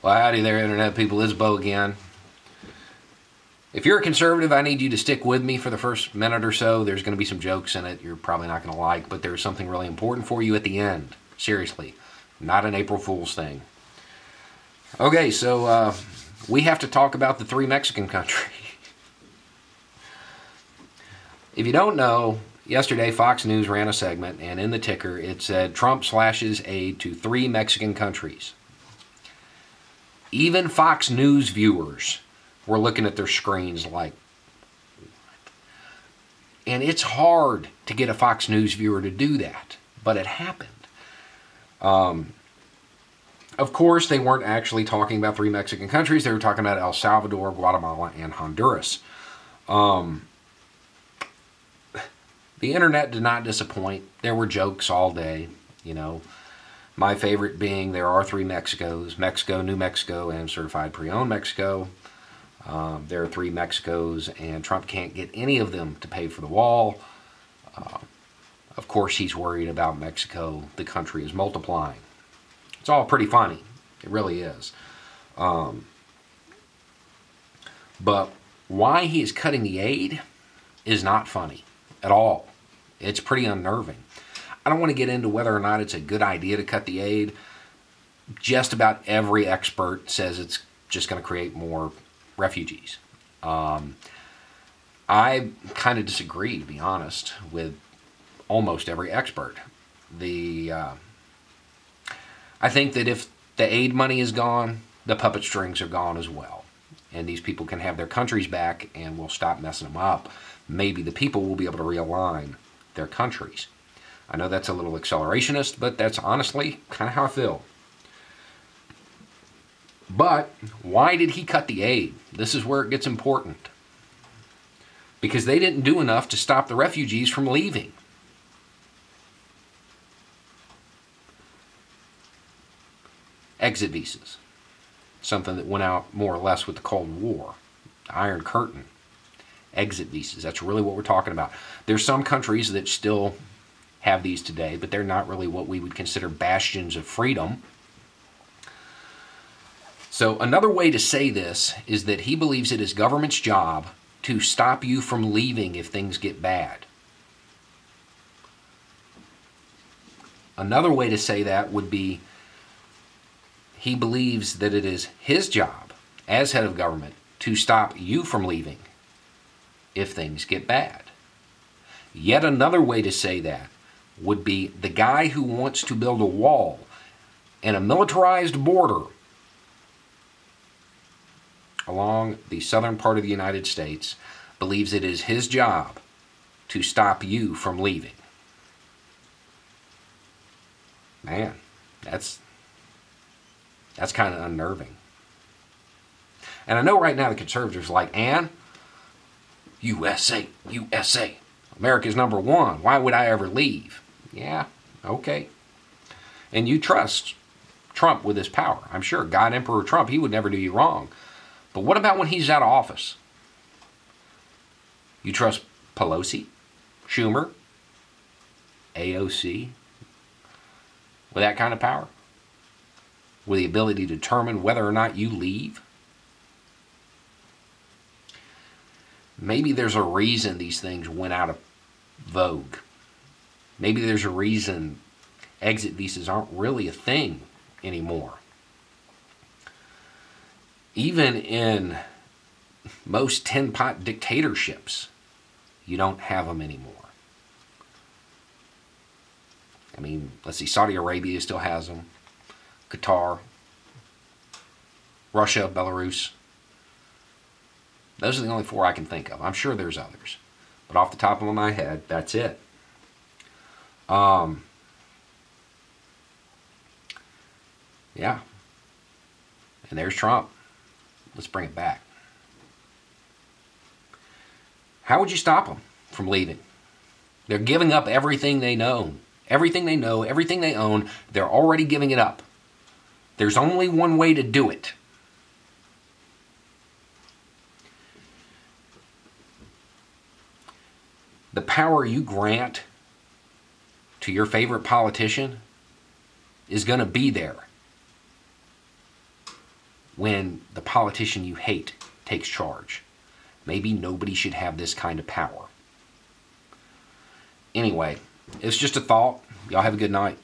Well, howdy there, Internet people. It's Bo again. If you're a conservative, I need you to stick with me for the first minute or so. There's going to be some jokes in it you're probably not going to like, but there's something really important for you at the end. Seriously. Not an April Fool's thing. Okay, so we have to talk about the three Mexican countries. If you don't know, yesterday Fox News ran a segment, and in the ticker it said Trump slashes aid to three Mexican countries. Even Fox News viewers were looking at their screens like, what? And it's hard to get a Fox News viewer to do that, but it happened. Of course, they weren't actually talking about three Mexican countries. They were talking about El Salvador, Guatemala, and Honduras. The internet did not disappoint. There were jokes all day, you know. My favorite being there are three Mexicos: Mexico, New Mexico, and certified pre-owned Mexico. There are three Mexicos, and Trump can't get any of them to pay for the wall. Of course, he's worried about Mexico. The country is multiplying. It's all pretty funny. It really is. But why he is cutting the aid is not funny at all. It's pretty unnerving. I don't want to get into whether or not it's a good idea to cut the aid. Just about every expert says it's just going to create more refugees. I kind of disagree, to be honest, with almost every expert. I think that if the aid money is gone, the puppet strings are gone as well. And these people can have their countries back, and we'll stop messing them up. Maybe the people will be able to realign their countries. I know that's a little accelerationist, but that's honestly kind of how I feel. But why did he cut the aid? This is where it gets important. Because they didn't do enough to stop the refugees from leaving. Exit visas. Something that went out more or less with the Cold War. The Iron Curtain. Exit visas. That's really what we're talking about. There's some countries that still have these today, but they're not really what we would consider bastions of freedom. So another way to say this is that he believes it is government's job to stop you from leaving if things get bad. Another way to say that would be he believes that it is his job as head of government to stop you from leaving if things get bad. Yet another way to say that would be the guy who wants to build a wall and a militarized border along the southern part of the United States believes it is his job to stop you from leaving. Man, that's kind of unnerving. And I know right now the conservatives are like, and USA, USA. America's number one. Why would I ever leave? Yeah, okay. And you trust Trump with his power. I'm sure God Emperor Trump, he would never do you wrong. But what about when he's out of office? You trust Pelosi, Schumer, AOC with that kind of power? With the ability to determine whether or not you leave? Maybe there's a reason these things went out of vogue. Maybe there's a reason exit visas aren't really a thing anymore. Even in most tin-pot dictatorships, you don't have them anymore. I mean, let's see, Saudi Arabia still has them. Qatar, Russia, Belarus. Those are the only four I can think of. I'm sure there's others. But off the top of my head, that's it. Yeah. And there's Trump. Let's bring it back. How would you stop them from leaving? They're giving up everything they know. Everything they know, everything they own, they're already giving it up. There's only one way to do it. The power you grant to your favorite politician is going to be there. when the politician you hate takes charge. Maybe nobody should have this kind of power. Anyway, it's just a thought. Y'all have a good night.